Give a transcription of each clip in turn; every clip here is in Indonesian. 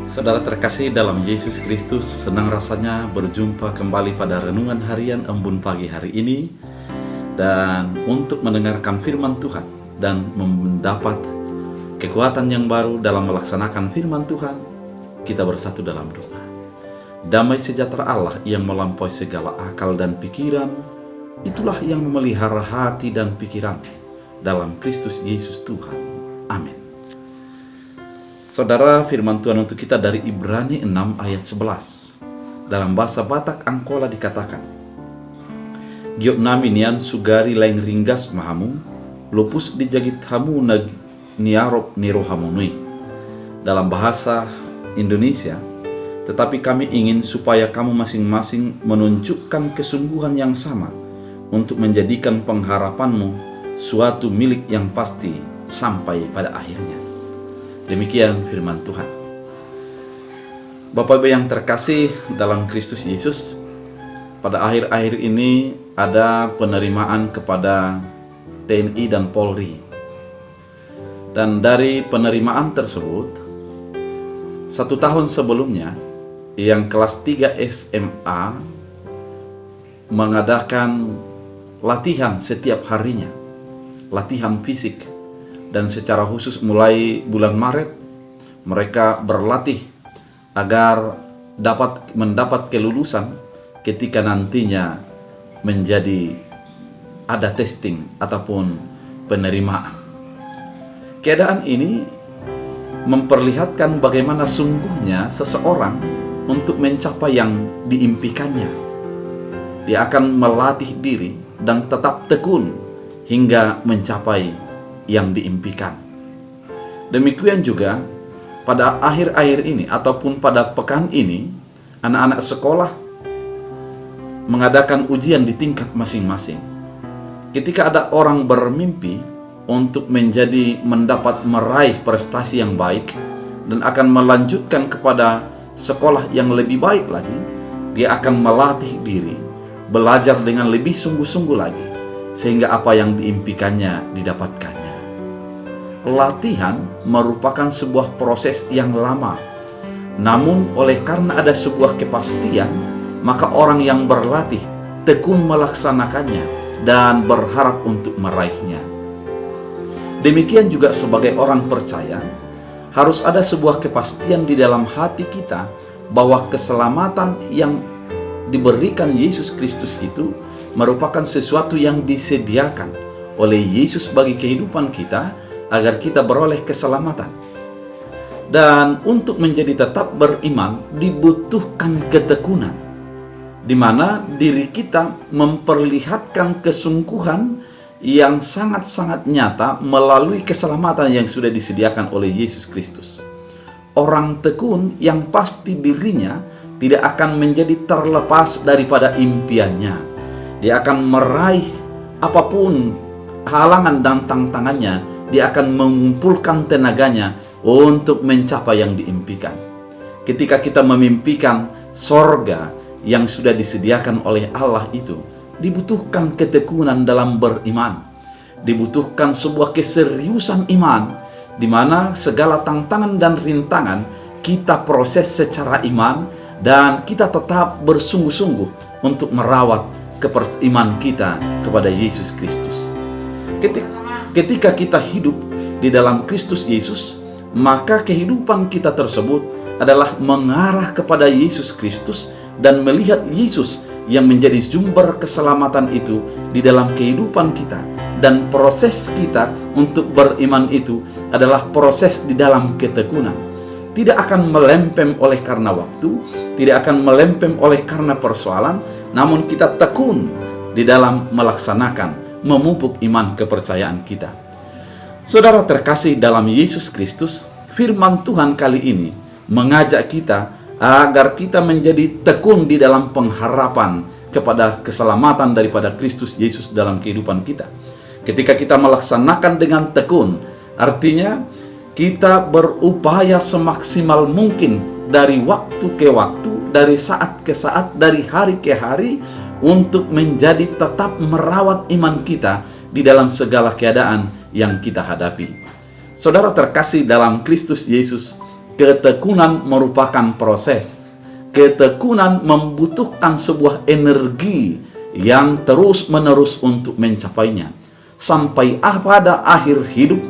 Saudara terkasih dalam Yesus Kristus, senang rasanya berjumpa kembali pada renungan harian Embun Pagi hari ini, dan untuk mendengarkan firman Tuhan dan mendapat kekuatan yang baru dalam melaksanakan firman Tuhan, kita bersatu dalam doa. Damai sejahtera Allah yang melampaui segala akal dan pikiran, itulah yang memelihara hati dan pikiran dalam Kristus Yesus Tuhan. Amin. Saudara, firman Tuhan untuk kita dari Ibrani 6 ayat 11. Dalam bahasa Batak Angkola dikatakan, Giok nami nian sugari laing ringgas mahamu, lupus dijagit hamu niarop nirohamunui. Dalam bahasa Indonesia, tetapi kami ingin supaya kamu masing-masing menunjukkan kesungguhan yang sama untuk menjadikan pengharapanmu suatu milik yang pasti sampai pada akhirnya. Demikian firman Tuhan. Bapak Ibu yang terkasih dalam Kristus Yesus, pada akhir-akhir ini ada penerimaan kepada TNI dan Polri. Dan dari penerimaan tersebut, 1 tahun sebelumnya, yang kelas 3 SMA mengadakan latihan setiap harinya, latihan fisik. Dan secara khusus mulai bulan Maret, mereka berlatih agar dapat mendapat kelulusan ketika nantinya menjadi ada testing ataupun penerimaan. Keadaan ini memperlihatkan bagaimana sungguhnya seseorang untuk mencapai yang diimpikannya. Dia akan melatih diri dan tetap tekun hingga mencapai yang diimpikan. Demikian juga pada akhir-akhir ini ataupun pada pekan ini, anak-anak sekolah mengadakan ujian di tingkat masing-masing. Ketika ada orang bermimpi untuk mendapat meraih prestasi yang baik dan akan melanjutkan kepada sekolah yang lebih baik lagi, dia akan melatih diri, belajar dengan lebih sungguh-sungguh lagi, sehingga apa yang diimpikannya didapatkannya. Latihan merupakan sebuah proses yang lama. Namun oleh karena ada sebuah kepastian, maka orang yang berlatih tekun melaksanakannya dan berharap untuk meraihnya. Demikian juga sebagai orang percaya, harus ada sebuah kepastian di dalam hati kita bahwa keselamatan yang diberikan Yesus Kristus itu merupakan sesuatu yang disediakan oleh Yesus bagi kehidupan kita, agar kita beroleh keselamatan. Dan untuk menjadi tetap beriman dibutuhkan ketekunan, di mana diri kita memperlihatkan kesungguhan yang sangat-sangat nyata melalui keselamatan yang sudah disediakan oleh Yesus Kristus. Orang tekun yang pasti dirinya tidak akan menjadi terlepas daripada impiannya. Dia akan meraih apapun halangan dan tantangannya. Dia akan mengumpulkan tenaganya untuk mencapai yang diimpikan. Ketika kita memimpikan sorga yang sudah disediakan oleh Allah itu, dibutuhkan ketekunan dalam beriman. Dibutuhkan sebuah keseriusan iman, di mana segala tantangan dan rintangan kita proses secara iman, dan kita tetap bersungguh-sungguh untuk merawat iman kita kepada Yesus Kristus. Ketika kita hidup di dalam Kristus Yesus, maka kehidupan kita tersebut adalah mengarah kepada Yesus Kristus dan melihat Yesus yang menjadi sumber keselamatan itu di dalam kehidupan kita. Dan proses kita untuk beriman itu adalah proses di dalam ketekunan. Tidak akan melempem oleh karena waktu, tidak akan melempem oleh karena persoalan, namun kita tekun di dalam melaksanakan, memupuk iman kepercayaan kita. Saudara terkasih dalam Yesus Kristus, firman Tuhan kali ini mengajak kita agar kita menjadi tekun di dalam pengharapan kepada keselamatan daripada Kristus Yesus dalam kehidupan kita. Ketika kita melaksanakan dengan tekun, artinya kita berupaya semaksimal mungkin dari waktu ke waktu, dari saat ke saat, dari hari ke hari, untuk menjadi tetap merawat iman kita di dalam segala keadaan yang kita hadapi. Saudara terkasih dalam Kristus Yesus, ketekunan merupakan proses. Ketekunan membutuhkan sebuah energi yang terus-menerus untuk mencapainya. Sampai pada akhir hidup,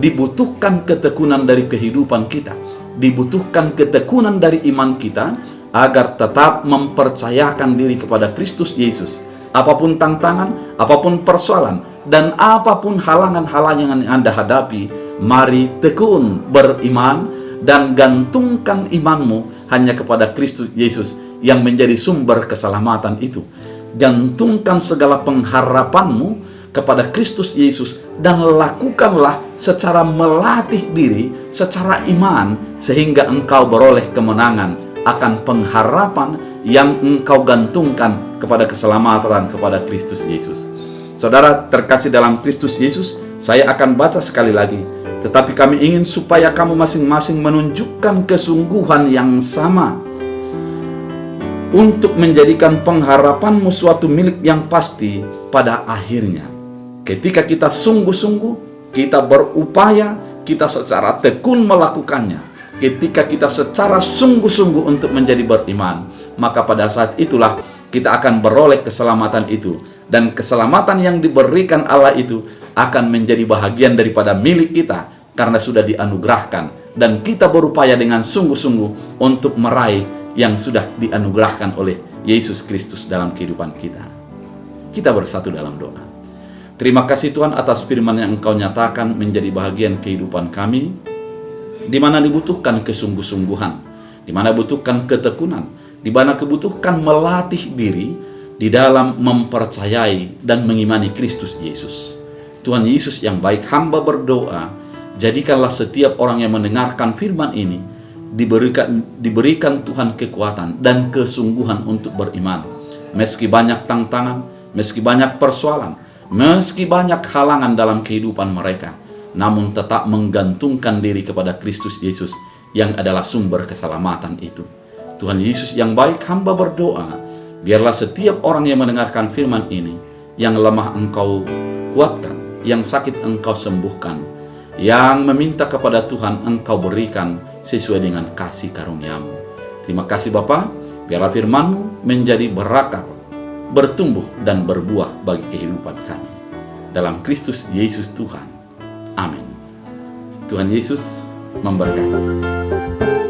dibutuhkan ketekunan dari kehidupan kita. Dibutuhkan ketekunan dari iman kita agar tetap mempercayakan diri kepada Kristus Yesus. Apapun tantangan, apapun persoalan, dan apapun halangan-halangan yang Anda hadapi, mari tekun beriman dan gantungkan imanmu hanya kepada Kristus Yesus yang menjadi sumber keselamatan itu. Gantungkan segala pengharapanmu kepada Kristus Yesus dan lakukanlah secara melatih diri, secara iman, sehingga engkau beroleh kemenangan akan pengharapan yang engkau gantungkan kepada keselamatan kepada Kristus Yesus. Saudara terkasih dalam Kristus Yesus, saya akan baca sekali lagi. Tetapi kami ingin supaya kamu masing-masing menunjukkan kesungguhan yang sama untuk menjadikan pengharapanmu suatu milik yang pasti pada akhirnya. Ketika kita sungguh-sungguh, kita berupaya, kita secara tekun melakukannya. Ketika kita secara sungguh-sungguh untuk menjadi beriman, maka pada saat itulah kita akan beroleh keselamatan itu. Dan keselamatan yang diberikan Allah itu akan menjadi bahagian daripada milik kita karena sudah dianugerahkan. Dan kita berupaya dengan sungguh-sungguh untuk meraih yang sudah dianugerahkan oleh Yesus Kristus dalam kehidupan kita. Kita bersatu dalam doa. Terima kasih Tuhan atas firman yang Engkau nyatakan menjadi bahagian kehidupan kami, di mana dibutuhkan kesungguh-sungguhan, di mana dibutuhkan ketekunan, di mana kebutuhkan melatih diri di dalam mempercayai dan mengimani Kristus Yesus. Tuhan Yesus yang baik, hamba berdoa, jadikanlah setiap orang yang mendengarkan firman ini diberikan Tuhan kekuatan dan kesungguhan untuk beriman. Meski banyak tantangan, meski banyak persoalan, meski banyak halangan dalam kehidupan mereka, namun tetap menggantungkan diri kepada Kristus Yesus yang adalah sumber keselamatan itu. Tuhan Yesus yang baik, hamba berdoa, biarlah setiap orang yang mendengarkan firman ini, yang lemah Engkau kuatkan, yang sakit Engkau sembuhkan, yang meminta kepada Tuhan Engkau berikan sesuai dengan kasih karunia-Mu. Terima kasih Bapa, biarlah firman-Mu menjadi berakar, bertumbuh dan berbuah bagi kehidupan kami. Dalam Kristus Yesus Tuhan. Amin. Tuhan Yesus memberkati.